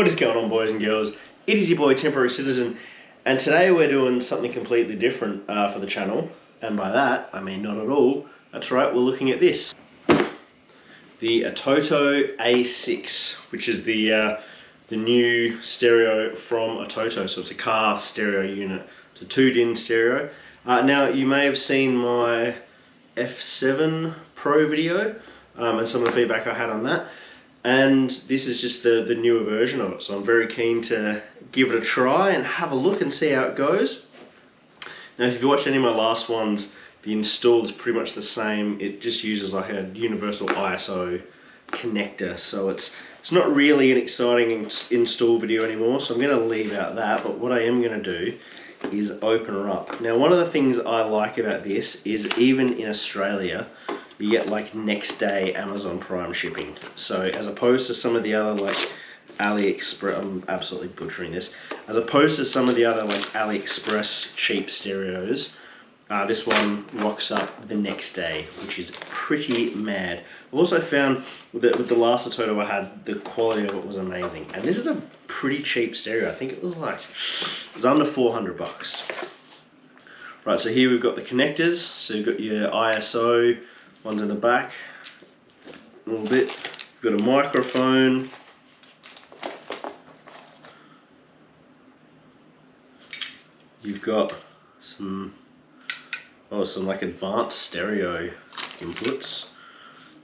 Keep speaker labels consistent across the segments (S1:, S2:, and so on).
S1: What is going on, boys and girls? It is your boy Temporary Citizen, and today we're doing something completely different for the channel, and by that I mean not at all. That's right, we're looking at this, the Atoto A6, which is the new stereo from Atoto. So it's a car stereo unit. It's a 2-din stereo. Now you may have seen my F7 Pro video and some of the feedback I had on that. And this is just the newer version of it, so I'm very keen to give it a try and have a look and see how it goes. Now, if you've watched any of my last ones, the install is pretty much the same. It just uses like a universal ISO connector, so it's not really an exciting install video anymore, so I'm going to leave out that. But what I am going to do is open her up. Now, one of the things I like about this is even in Australia, you get like next day Amazon Prime shipping. So as opposed to some of the other like AliExpress, I'm absolutely butchering this, as opposed to some of the other like AliExpress cheap stereos, this one rocks up the next day, which is pretty mad. I've also found that with the last Atoto I had, the quality of it was amazing. And this is a pretty cheap stereo. I think it was under 400 bucks. Right, so here we've got the connectors. So you've got your ISO, one's in the back, a little bit. You've got a microphone. You've got some like advanced stereo inputs.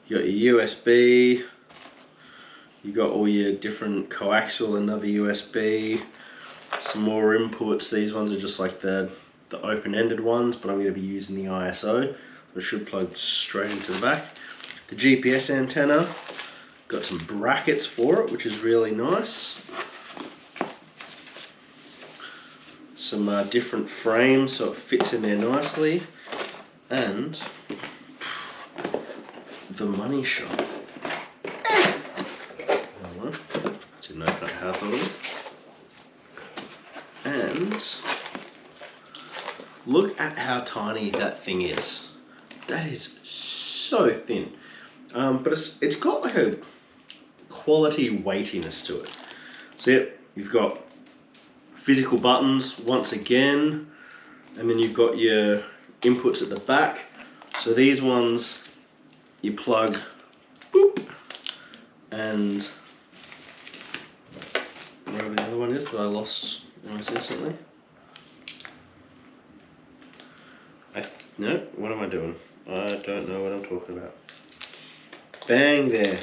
S1: You got your USB. You got all your different coaxial, another USB, some more inputs. These ones are just like the open-ended ones, but I'm going to be using the ISO. It should plug straight into the back. The GPS antenna, got some brackets for it, which is really nice. Some different frames so it fits in there nicely. And the money shot. Didn't open up how I thought of it. And look at how tiny that thing is. That is so thin, but it's got like a quality weightiness to it. So yep, you've got physical buttons once again, and then you've got your inputs at the back. So these ones you plug, boop, and wherever the other one is that I lost when I said something. No, what am I doing? I don't know what I'm talking about. Bang, there.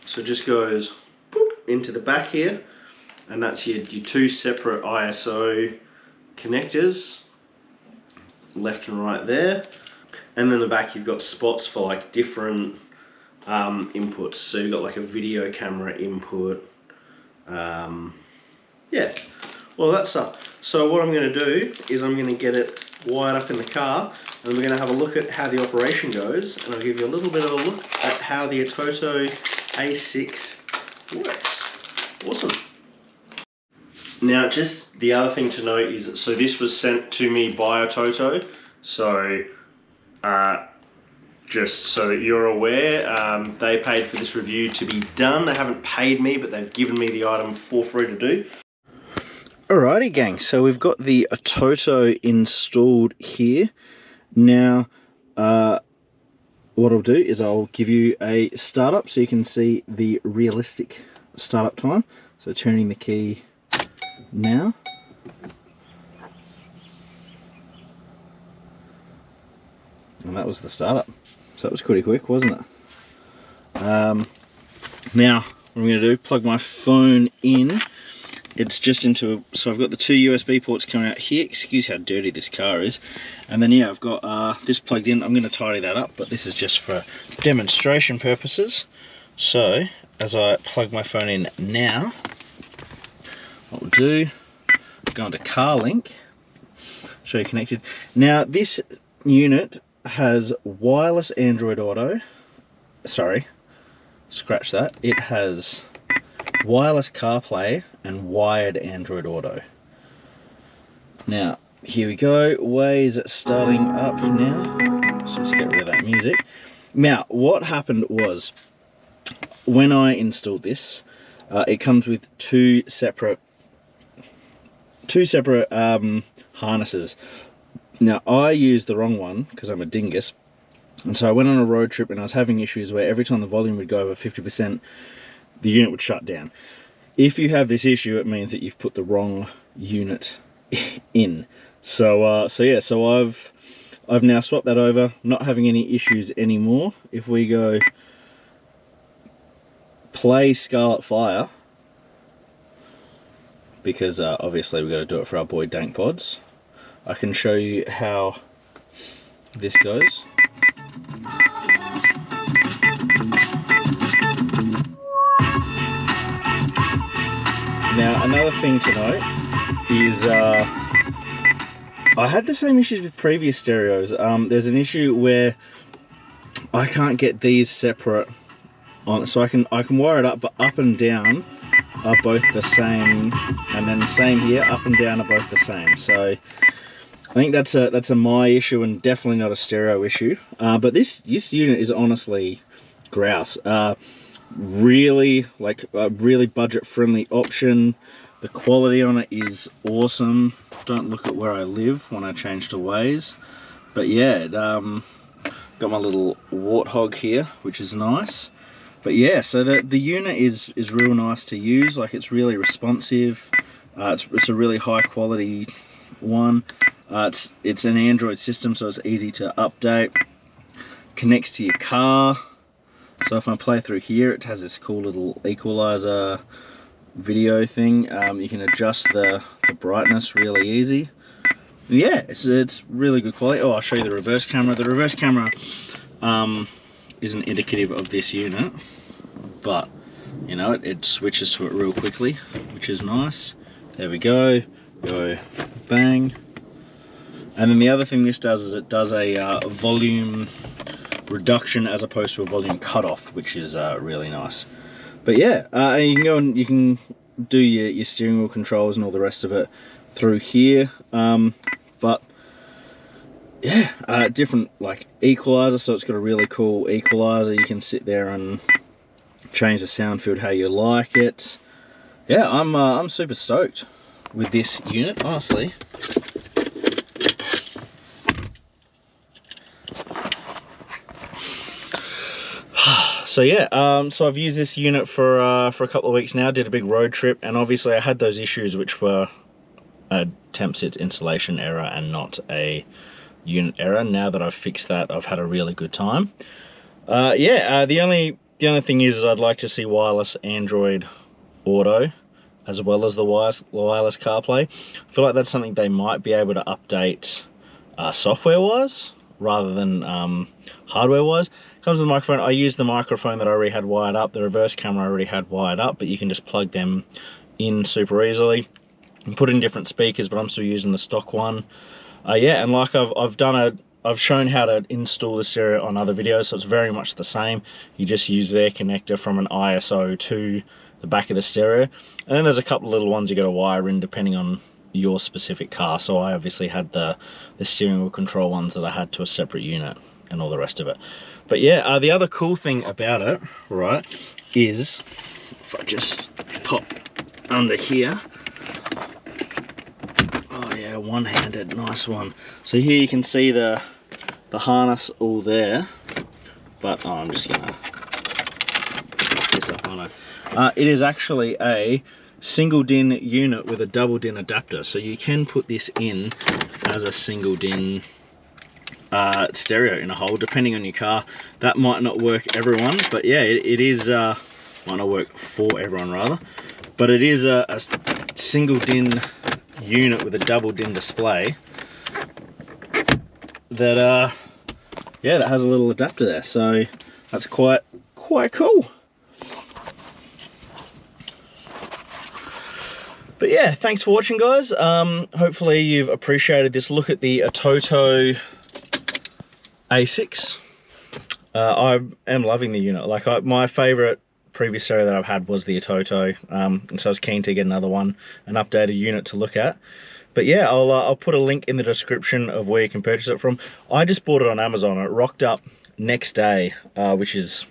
S1: So it just goes boop, into the back here, and that's your two separate ISO connectors, left and right there. And then the back you've got spots for like different inputs. So you've got like a video camera input, yeah, all that stuff. So what I'm going to do is I'm going to get it wired up in the car, and we're going to have a look at how the operation goes, and I'll give you a little bit of a look at how the Atoto A6 works. Awesome. Now, just the other thing to note is that, so this was sent to me by Atoto, so just so that you're aware, they paid for this review to be done. They haven't paid me, but they've given me the item for free to do. Alrighty gang, so we've got the Atoto installed here. Now, what I'll do is I'll give you a startup so you can see the realistic startup time. So turning the key now. And that was the startup. So that was pretty quick, wasn't it? Now, what I'm going to do, plug my phone in. It's just into, so I've got the two USB ports coming out here. Excuse how dirty this car is. And then yeah, I've got this plugged in. I'm going to tidy that up, but this is just for demonstration purposes. So as I plug my phone in now, what we'll do, go into CarLink, show you connected. Now this unit has wireless Android Auto. Sorry, scratch that. It has wireless CarPlay and wired Android Auto. Now, here we go. Waze starting up now. Let's just get rid of that music. Now, what happened was, when I installed this,
S2: it comes with two separate harnesses. Now I used the wrong one because I'm a dingus, and so I went on a road trip and I was having issues where every time the volume would go over 50%, the unit would shut down. If you have this issue, it means that you've put the wrong unit in. So I've now swapped that over, not having any issues anymore. If we go play Scarlet Fire, because obviously we've got to do it for our boy Dank Pods, I can show you how this goes. Now another thing to note is I had the same issues with previous stereos. There's an issue where I can't get these separate on, so I can wire it up, but up and down are both the same, and then same here, up and down are both the same. So I think that's a my issue and definitely not a stereo issue. But this unit is honestly grouse. Really budget friendly option. The quality on it is awesome. Don't look at where I live when I change to Waze. But yeah, got my little Warthog here, which is nice. But yeah, so the unit is real nice to use. Like, it's really responsive. It's a really high quality one. It's an Android system, so it's easy to update. Connects to your car. So if I play through here, it has this cool little equalizer video thing. You can adjust the brightness really easy. Yeah, it's really good quality. Oh, I'll show you the reverse camera. The reverse camera isn't indicative of this unit, but you know, it switches to it real quickly, which is nice. There we go. Go bang. And then the other thing this does is it does a volume reduction as opposed to a volume cutoff, which is really nice. But yeah, you can go and you can do your steering wheel controls and all the rest of it through here. But yeah, different like equalizer, so it's got a really cool equalizer. You can sit there and change the sound field how you like it. Yeah, I'm super stoked with this unit, honestly. So yeah, so I've used this unit for a couple of weeks now. Did a big road trip, and obviously I had those issues which were a temp sits installation error and not a unit error. Now that I've fixed that, I've had a really good time. The only thing is I'd like to see wireless Android Auto as well as the wireless CarPlay. I feel like that's something they might be able to update software-wise rather than hardware-wise. Comes with the microphone. I used the microphone that I already had wired up. The reverse camera I already had wired up, but you can just plug them in super easily and put in different speakers, but I'm still using the stock one. Yeah, and like I've shown how to install the stereo on other videos, so it's very much the same. You just use their connector from an ISO to the back of the stereo, and then there's a couple of little ones you got to wire in depending on your specific car. So I obviously had the steering wheel control ones that I had to a separate unit and all the rest of it. But yeah, the other cool thing about it, right, is if I just pop under here. Oh yeah, one-handed, nice one. So here you can see the harness all there, but I'm just gonna put this up on it. It is actually a single DIN unit with a double DIN adapter, so you can put this in as a single DIN stereo in a hole, depending on your car. That might not work everyone, but yeah, it is might not work for everyone rather, but it is a single DIN unit with a double DIN display that yeah, that has a little adapter there, so that's quite cool. But yeah, thanks for watching, guys. Hopefully you've appreciated this look at the Atoto A6. I am loving the unit. Like, my favorite previous stereo that I've had was the Atoto, and so I was keen to get another one, an updated unit to look at. But yeah, I'll put a link in the description of where you can purchase it from. I just bought it on Amazon. It rocked up next day, which is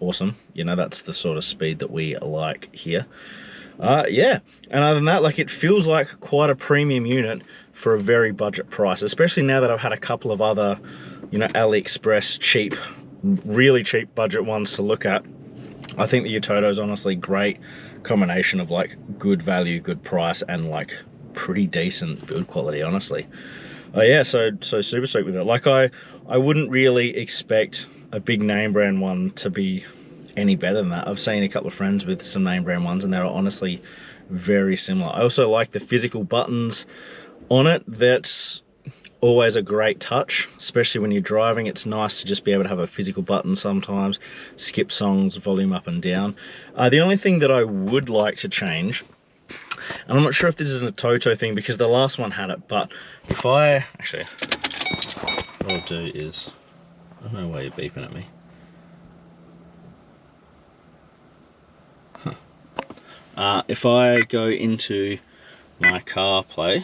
S2: awesome. You know, that's the sort of speed that we like here. Yeah, and other than that, like, it feels like quite a premium unit for a very budget price, especially now that I've had a couple of other, you know, AliExpress cheap, really cheap budget ones to look at. I think the Atoto is honestly great combination of like good value, good price, and like pretty decent build quality, honestly. Yeah, so super stoked with it. Like, I wouldn't really expect a big name brand one to be any better than that. I've seen a couple of friends with some name brand ones and they're honestly very similar. I also like the physical buttons on it. That's always a great touch, especially when you're driving. It's nice to just be able to have a physical button sometimes, skip songs, volume up and down. The only thing that I would like to change, and I'm not sure if this is an Atoto thing because the last one had it, but if I, actually, what I'll do is, I don't know why you're beeping at me. If I go into my CarPlay,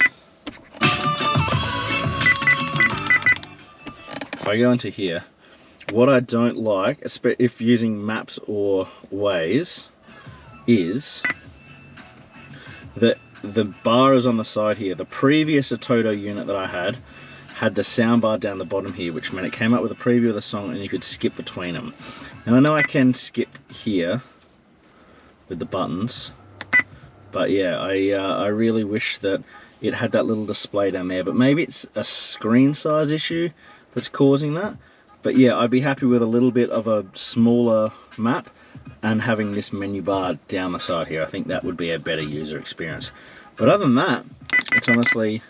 S2: if I go into here, what I don't like, if using maps or Waze, is that the bar is on the side here. The previous Atoto unit that I had the soundbar down the bottom here, which meant it came up with a preview of the song and you could skip between them. Now I know I can skip here with the buttons, but yeah, I really wish that it had that little display down there, but maybe it's a screen size issue that's causing that. But yeah, I'd be happy with a little bit of a smaller map and having this menu bar down the side here. I think that would be a better user experience. But other than that, it's honestly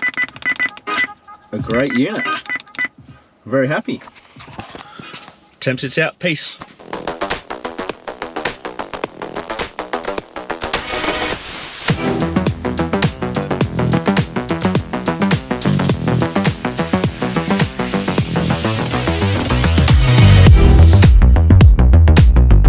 S2: a great unit. I'm very happy. Temps it's out. Peace.